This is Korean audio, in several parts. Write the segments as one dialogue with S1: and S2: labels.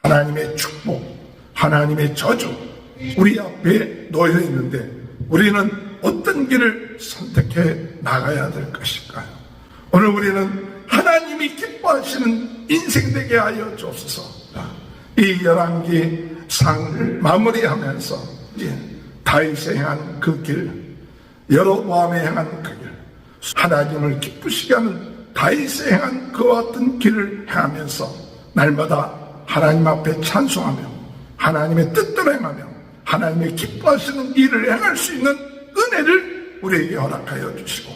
S1: 하나님의 축복, 하나님의 저주 우리 앞에 놓여 있는데 우리는 어떤 길을 선택해 나가야 될 것일까요? 오늘 우리는 하나님이 기뻐하시는 인생 되게 하여 주옵소서. 이 열왕기 상을 마무리하면서 이제 다윗이 행한 그 길, 여로보암이 행한 그 길, 하나님을 기쁘시게 하는 다윗이 행한 그와 같은 길을 행하면서 날마다 하나님 앞에 찬송하며 하나님의 뜻대로 행하며 하나님의 기뻐하시는 일을 행할 수 있는 은혜를 우리에게 허락하여 주시고,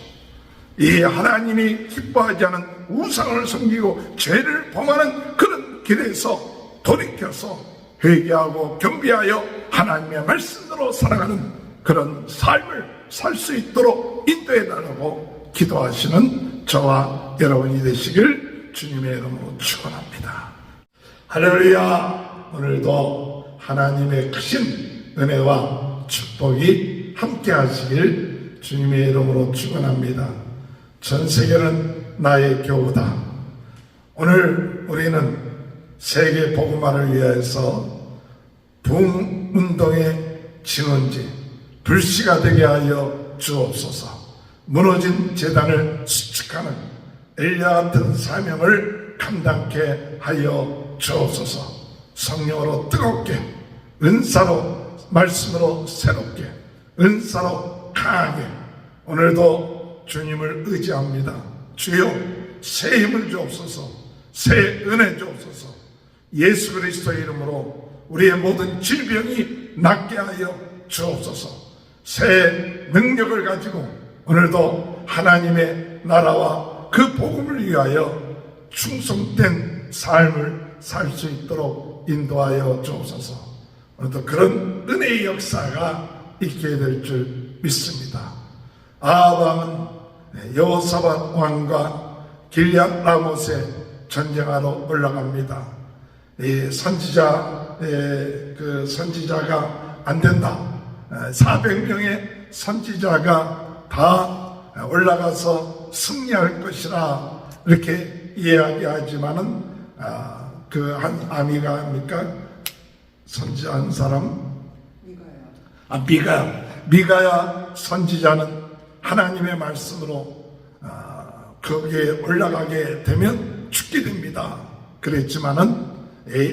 S1: 이 하나님이 기뻐하지 않은 우상을 섬기고 죄를 범하는 그런 길에서 돌이켜서 회개하고 겸비하여 하나님의 말씀대로 살아가는 그런 삶을 살 수 있도록 인도해 달라고 기도하시는 저와 여러분이 되시길 주님의 이름으로 축원합니다. 할렐루야. 오늘도 하나님의 크신 은혜와 축복이 함께 하시길 주님의 이름으로 축원합니다. 전 세계는 나의 교우다. 오늘 우리는 세계 복음화를 위해서 부흥운동의 진원지 불씨가 되게 하여 주옵소서. 무너진 재단을 수축하는 엘리야 같은 사명을 감당케 하여 주옵소서. 성령으로 뜨겁게, 은사로, 말씀으로 새롭게, 은사로 강하게 오늘도 주님을 의지합니다. 주여 새 힘을 주옵소서. 새 은혜 주옵소서. 예수 그리스도의 이름으로 우리의 모든 질병이 낫게 하여 주옵소서. 새 능력을 가지고 오늘도 하나님의 나라와 그 복음을 위하여 충성된 삶을 살 수 있도록 인도하여 주옵소서. 오늘도 그런 은혜의 역사가 있게 될 줄 믿습니다. 아합 왕은 여호사밧 왕과 길앗 라못에 전쟁하러 올라갑니다. 이 선지자가 안 된다. 400명의 선지자가 다 올라가서 승리할 것이라 이렇게 이야기하지만은 그 한 아미가입니까? 선지자 한 사람? 미가야 선지자는 하나님의 말씀으로 거기에 올라가게 되면 죽게 됩니다. 그랬지만은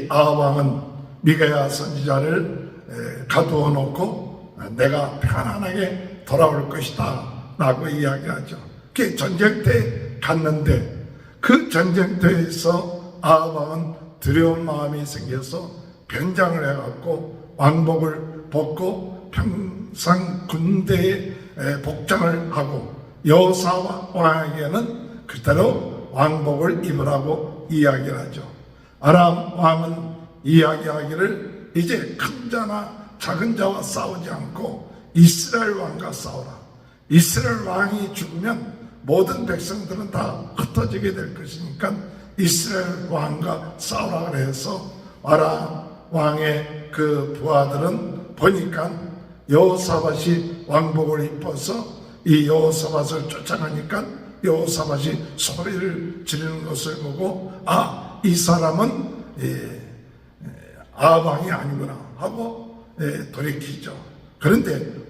S1: 아합 왕은 미가야 선지자를 가두어 놓고 내가 편안하게 돌아올 것이다 라고 이야기하죠. 그 전쟁터에 갔는데 그 전쟁터에서 아합 왕은 두려운 마음이 생겨서 변장을 해갖고 왕복을 벗고 평상 군대의 복장을 하고 여호사밧 왕에게는 그대로 왕복을 입으라고 이야기를 하죠. 아람 왕은 이야기하기를 이제 큰 자나 작은 자와 싸우지 않고 이스라엘 왕과 싸우라. 이스라엘 왕이 죽으면 모든 백성들은 다 흩어지게 될 것이니까 이스라엘 왕과 싸우라 그래서 아람 왕의 그 부하들은 보니까 여호사밧이 왕복을 입어서 이 여호사밧을 쫓아가니까 여호사밧이 소리를 지르는 것을 보고 이 사람은 아합 왕이 아니구나 하고 돌이키죠. 그런데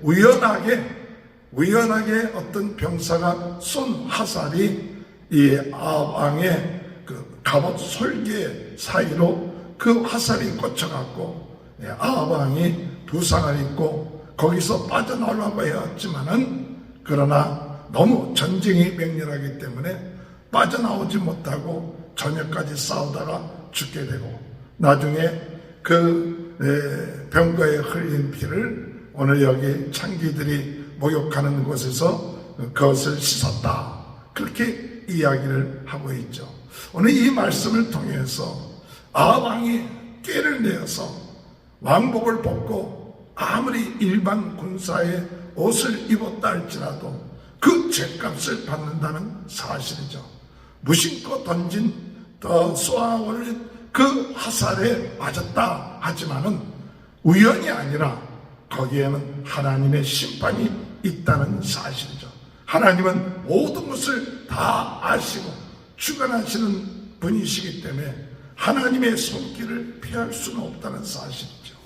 S1: 우연하게 어떤 병사가 쏜 화살이 이 아합 왕의 그 갑옷 솔개 사이로 그 화살이 꽂혀갖고 아합 왕이 부상을 입고 거기서 빠져나오려고 했지만은 그러나 너무 전쟁이 맹렬하기 때문에 빠져나오지 못하고 저녁까지 싸우다가 죽게 되고 나중에 그 병거에 흘린 피를 오늘 여기 창기들이 목욕하는 곳에서 그것을 씻었다. 그렇게 이야기를 하고 있죠. 오늘 이 말씀을 통해서 아합 왕이 꾀를 내어서 왕복을 벗고 아무리 일반 군사의 옷을 입었다 할지라도 그 죄값을 받는다는 사실이죠. 무심코 던진 쏘아올린 그 화살에 맞았다 하지만은 우연이 아니라 거기에는 하나님의 심판이 있다는 사실이죠. 하나님은 모든 것을 다 아시고 주관하시는 분이시기 때문에 하나님의 손길을 피할 수는 없다는 사실이죠.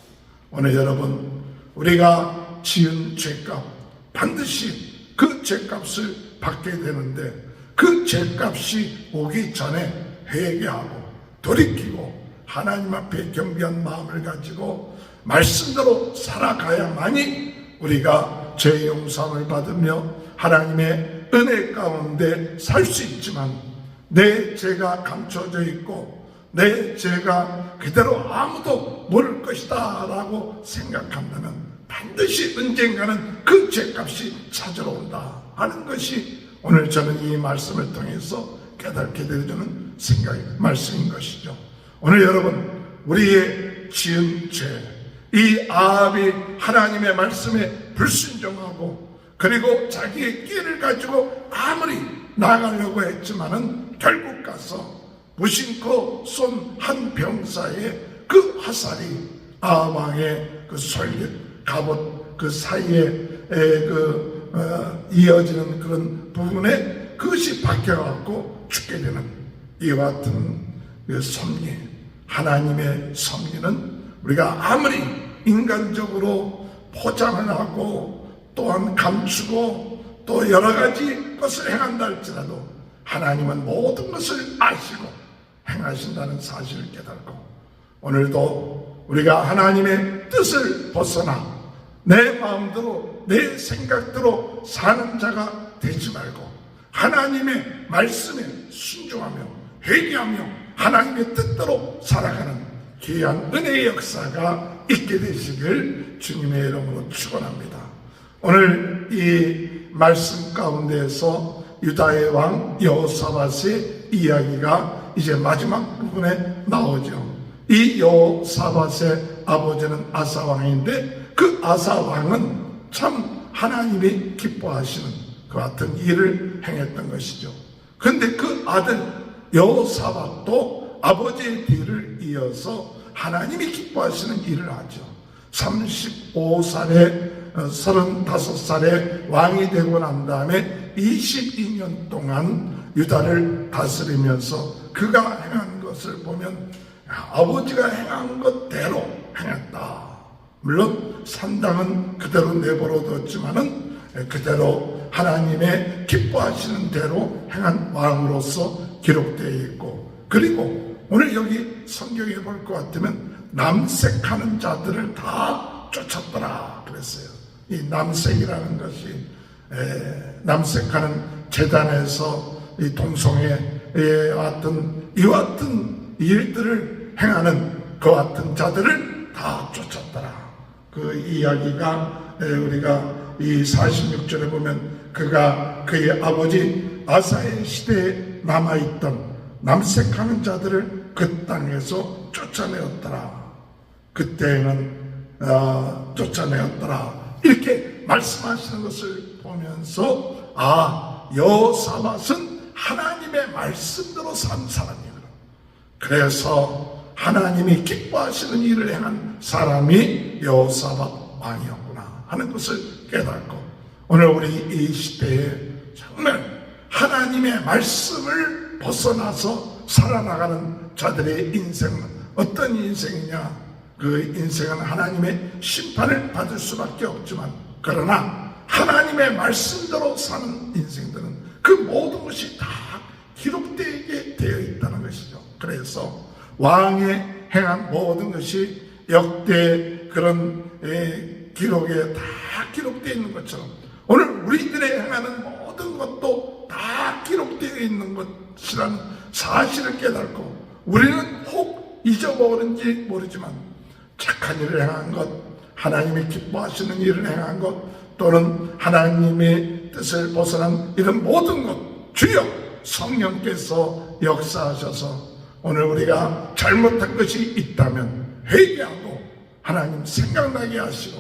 S1: 오늘 여러분, 우리가 지은 죄값, 반드시 그 죄값을 받게 되는데, 그 죄값이 오기 전에 회개하고 돌이키고 하나님 앞에 겸비한 마음을 가지고 말씀대로 살아가야만이 우리가 죄 용서를 받으며 하나님의 은혜 가운데 살 수 있지만, 내 죄가 감춰져 있고 내 죄가 그대로 아무도 모를 것이다 라고 생각한다면 반드시 언젠가는 그 죄값이 찾으러 온다 하는 것이 오늘 저는 이 말씀을 통해서 깨닫게 되어주는 말씀인 것이죠. 오늘 여러분, 우리의 지은 죄, 이 아합이 하나님의 말씀에 불순종하고 그리고 자기의 끼를 가지고 아무리 나가려고 했지만은 결국 가서 무심코 쏜 한 병사의 그 화살이 아합 왕의 그 갑옷 그 사이에 이어지는 그런 부분에 그것이 박혀갖고 죽게 되는 이와 같은 그 섭리, 하나님의 섭리는 우리가 아무리 인간적으로 포장을 하고 또한 감추고 또 여러 가지 것을 행한다 할지라도 하나님은 모든 것을 아시고 행하신다는 사실을 깨닫고, 오늘도 우리가 하나님의 뜻을 벗어나 내 마음대로 내 생각대로 사는 자가 되지 말고 하나님의 말씀에 순종하며 회개하며 하나님의 뜻대로 살아가는 귀한 은혜의 역사가 있게 되시길 주님의 이름으로 축원합니다. 오늘 이 말씀 가운데에서 유다의 왕 여호사밧의 이야기가 이제 마지막 부분에 나오죠. 이 여호사밧의 아버지는 아사 왕인데, 그 아사 왕은 참 하나님이 기뻐하시는 그 같은 일을 행했던 것이죠. 그런데 그 아들 여호사밧도 아버지의 뒤를 이어서 하나님이 기뻐하시는 일을 하죠. 35살에 35살에 왕이 되고 난 다음에 22년 동안 유다를 다스리면서 그가 행한 것을 보면 아버지가 행한 것대로 행했다. 물론 산당은 그대로 내버려뒀지만은 그대로 하나님의 기뻐하시는 대로 행한 왕으로서 기록되어 있고, 그리고 오늘 여기 성경에 볼 것 같으면 남색하는 자들을 다 쫓았더라 그랬어요. 이 남색이라는 것이 남색하는 제단에서 이 동성애에 같은 이와 같은 일들을 행하는 그 같은 자들을 다 쫓았더라. 그 이야기가 우리가 이 46절에 보면 그가 그의 아버지 아사의 시대에 남아있던 남색하는 자들을 그 땅에서 쫓아내었더라. 그때는 쫓아내었더라. 이렇게 말씀하시는 것을 보면서 여호사밧은 하나님의 말씀대로 산 사람이구나. 그래서 하나님이 기뻐하시는 일을 행한 사람이 여호사밧 왕이었구나 하는 것을 깨닫고, 오늘 우리 이 시대에 정말 하나님의 말씀을 벗어나서 살아나가는 자들의 인생은 어떤 인생이냐? 그 인생은 하나님의 심판을 받을 수밖에 없지만, 그러나 하나님의 말씀대로 사는 인생들은 그 모든 것이 다 기록되게 되어 있다는 것이죠. 그래서 왕의 행한 모든 것이 역대 그런 기록에 다 기록되어 있는 것처럼 오늘 우리들의 행하는 모든 것도 다 기록되어 있는 것이라는 사실을 깨닫고, 우리는 혹 잊어버린지 모르지만 착한 일을 행한 것, 하나님이 기뻐하시는 일을 행한 것, 또는 하나님의 뜻을 벗어난 이런 모든 것, 주여 성령께서 역사하셔서 오늘 우리가 잘못한 것이 있다면 회개하고 하나님 생각나게 하시고,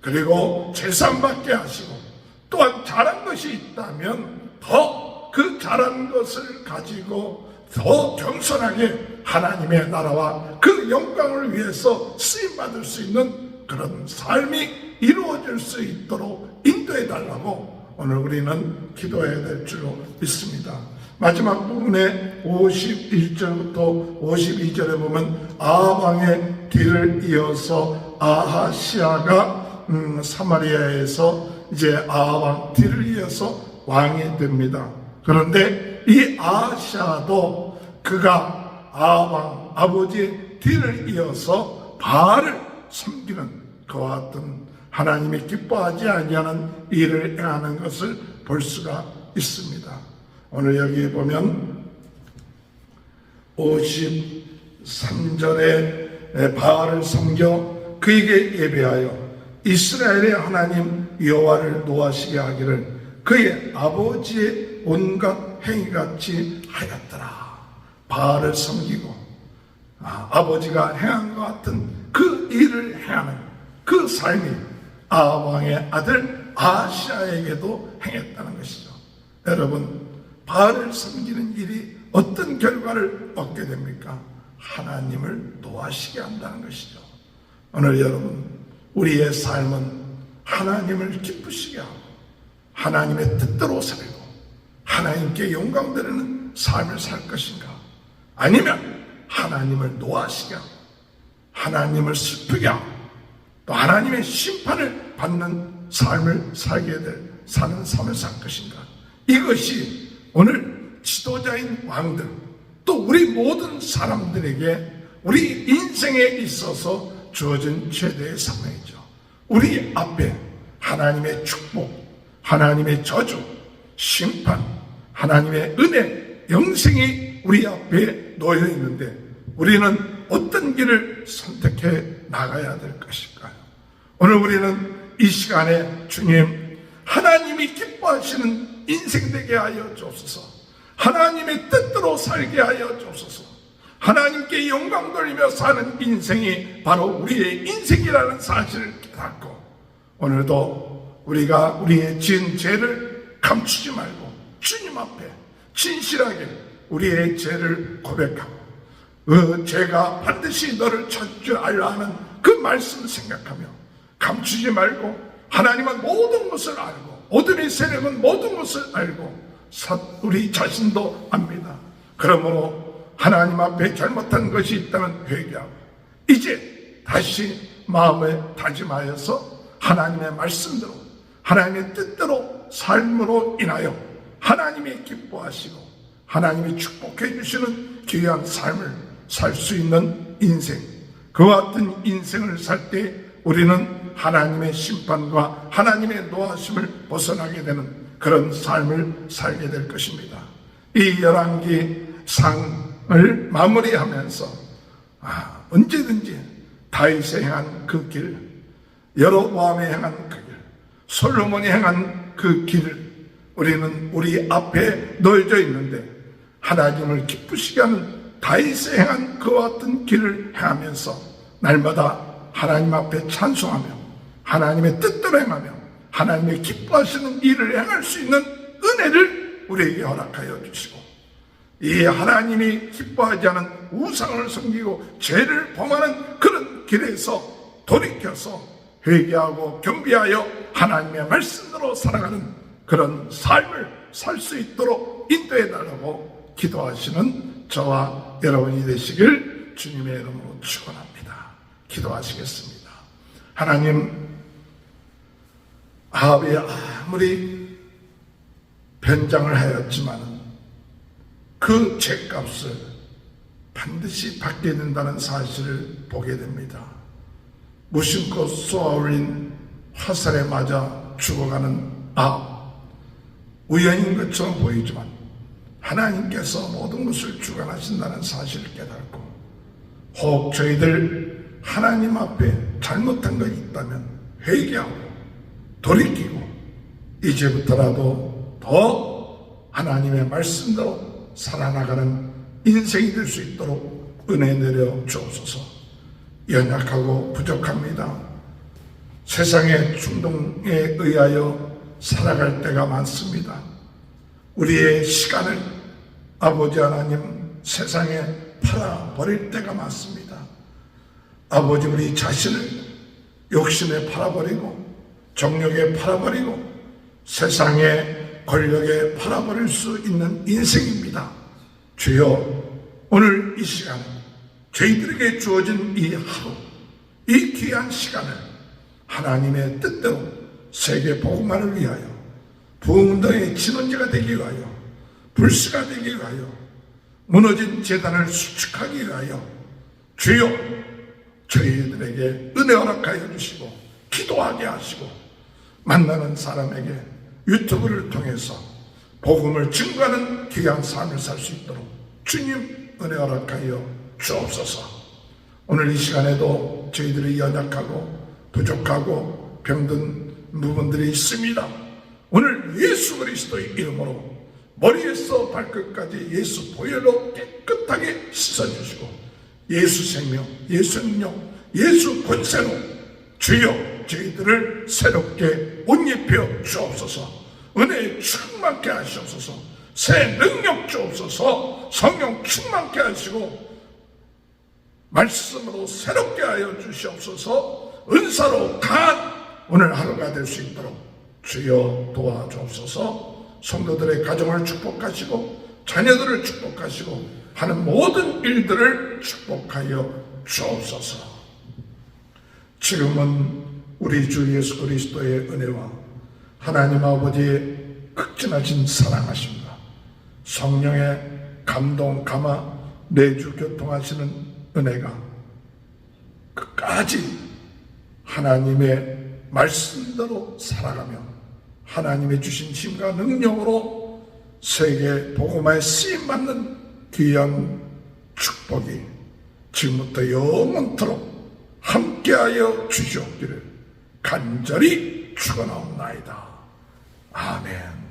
S1: 그리고 재산받게 하시고, 또한 잘한 것이 있다면 더 그 잘한 것을 가지고 더 겸손하게 하나님의 나라와 그 영광을 위해서 쓰임받을 수 있는 그런 삶이 이루어질 수 있도록 인도해 달라고 오늘 우리는 기도해야 될 줄로 믿습니다. 마지막 부분에 51절부터 52절에 보면 아방의 뒤를 이어서 아하시아가 사마리아에서 이제 아방 뒤를 이어서 왕이 됩니다. 그런데 이 아하시아도 그가 아방 아버지의 뒤를 이어서 바알을 섬기는 그와 같은 하나님이 기뻐하지 아니하는 일을 행하는 것을 볼 수가 있습니다. 오늘 여기 보면 53절에 바알을 섬겨 그에게 예배하여 이스라엘의 하나님 여호와를 노하시게 하기를 그의 아버지의 온갖 행위같이 하였더라. 바알을 섬기고 아버지가 행한 것 같은 그 일을 행하는 그 삶이 아왕의 아들 아하시아에게도 행했다는 것이죠. 여러분, 바알을 섬기는 일이 어떤 결과를 얻게 됩니까? 하나님을 노하시게 한다는 것이죠. 오늘 여러분, 우리의 삶은 하나님을 기쁘시게 하고 하나님의 뜻대로 살고 하나님께 영광 드리는 삶을 살 것인가? 아니면 하나님을 노하시게 하고 하나님을 슬프게 하고 또 하나님의 심판을 받는 삶을 사는 삶을 살 것인가? 이것이 오늘 지도자인 왕들 또 우리 모든 사람들에게 우리 인생에 있어서 주어진 최대의 사명이죠. 우리 앞에 하나님의 축복, 하나님의 저주, 심판, 하나님의 은혜, 영생이 우리 앞에 놓여 있는데 우리는 어떤 길을 선택해 나가야 될 것일까요? 오늘 우리는 이 시간에 주님, 하나님이 기뻐하시는 인생 되게 하여 주옵소서. 하나님의 뜻대로 살게 하여 주옵소서. 하나님께 영광 돌리며 사는 인생이 바로 우리의 인생이라는 사실을 깨닫고 오늘도 우리가 우리의 지은 죄를 감추지 말고 주님 앞에 진실하게 우리의 죄를 고백하고 그 죄가 반드시 너를 찾을 줄 알라 하는 그 말씀을 생각하며 감추지 말고 하나님은 모든 것을 알고 어둠의 세력은 모든 것을 알고 우리 자신도 압니다. 그러므로 하나님 앞에 잘못한 것이 있다면 회개하고 이제 다시 마음에 다짐하여서 하나님의 말씀대로 하나님의 뜻대로 삶으로 인하여 하나님이 기뻐하시고 하나님이 축복해 주시는 귀한 삶을 살 수 있는 인생, 그와 같은 인생을 살 때 우리는 하나님의 심판과 하나님의 노하심을 벗어나게 되는 그런 삶을 살게 될 것입니다. 이 열왕기 상을 마무리하면서 언제든지 다윗이 행한 그 길, 여로보암이 행한 그 길, 솔로몬이 행한 그 길을 우리는 우리 앞에 놓여져 있는데 하나님을 기쁘시게 하는 다윗이 행한 그와 같은 길을 행하면서 날마다 하나님 앞에 찬송하며 하나님의 뜻대로 행하며 하나님의 기뻐하시는 일을 행할 수 있는 은혜를 우리에게 허락하여 주시고 이 하나님이 기뻐하지 않은 우상을 섬기고 죄를 범하는 그런 길에서 돌이켜서 회개하고 겸비하여 하나님의 말씀대로 살아가는 그런 삶을 살 수 있도록 인도해 달라고 기도하시는 저와 여러분이 되시길 주님의 이름으로 축원합니다. 기도하시겠습니다. 하나님, 아합이 아무리 변장을 하였지만 그 죄값을 반드시 받게 된다는 사실을 보게 됩니다. 무심코 쏘아올린 화살에 맞아 죽어가는 아합, 우연인 것처럼 보이지만 하나님께서 모든 것을 주관하신다는 사실을 깨닫고 혹 저희들 하나님 앞에 잘못한 것이 있다면 회개하고 돌이키고 이제부터라도 더 하나님의 말씀대로 살아나가는 인생이 될 수 있도록 은혜 내려 주옵소서. 연약하고 부족합니다. 세상의 충동에 의하여 살아갈 때가 많습니다. 우리의 시간을 아버지 하나님 세상에 팔아버릴 때가 많습니다. 아버지, 우리 자신을 욕심에 팔아버리고 정욕에 팔아버리고 세상에 권력에 팔아버릴 수 있는 인생입니다. 주여, 오늘 이 시간 저희들에게 주어진 이 하루, 이 귀한 시간을 하나님의 뜻대로 세계 복음화를 위하여, 부흥운동의 진원지가 되기 위하여, 불씨가 되기 위하여, 무너진 재단을 수축하기 위하여 주여, 저희들에게 은혜 허락하여 주시고 기도하게 하시고, 만나는 사람에게 유튜브를 통해서 복음을 증거하는 귀한 삶을 살 수 있도록 주님 은혜 허락하여 주옵소서. 오늘 이 시간에도 저희들이 연약하고 부족하고 병든 부분들이 있습니다. 오늘 예수 그리스도의 이름으로 머리에서 발끝까지 예수 보혈로 깨끗하게 씻어주시고, 예수 생명, 예수 능력, 예수 권세로 주여 저희들을 새롭게 옷 입혀 주옵소서. 은혜에 충만케 하시옵소서. 새 능력 주옵소서. 성령 충만케 하시고 말씀으로 새롭게 하여 주시옵소서. 은사로 강한 오늘 하루가 될 수 있도록 주여 도와주옵소서. 성도들의 가정을 축복하시고 자녀들을 축복하시고 하는 모든 일들을 축복하여 주옵소서. 지금은 우리 주 예수 그리스도의 은혜와 하나님 아버지의 극진하신 사랑하심과 성령의 감동, 감화, 내주 교통하시는 은혜가 끝까지 하나님의 말씀대로 살아가며 하나님의 주신 힘과 능력으로 세계 복음화에 쓰임받는 귀한 축복이 지금부터 영원토록 함께하여 주시옵기를 간절히 축원하옵나이다. 아멘.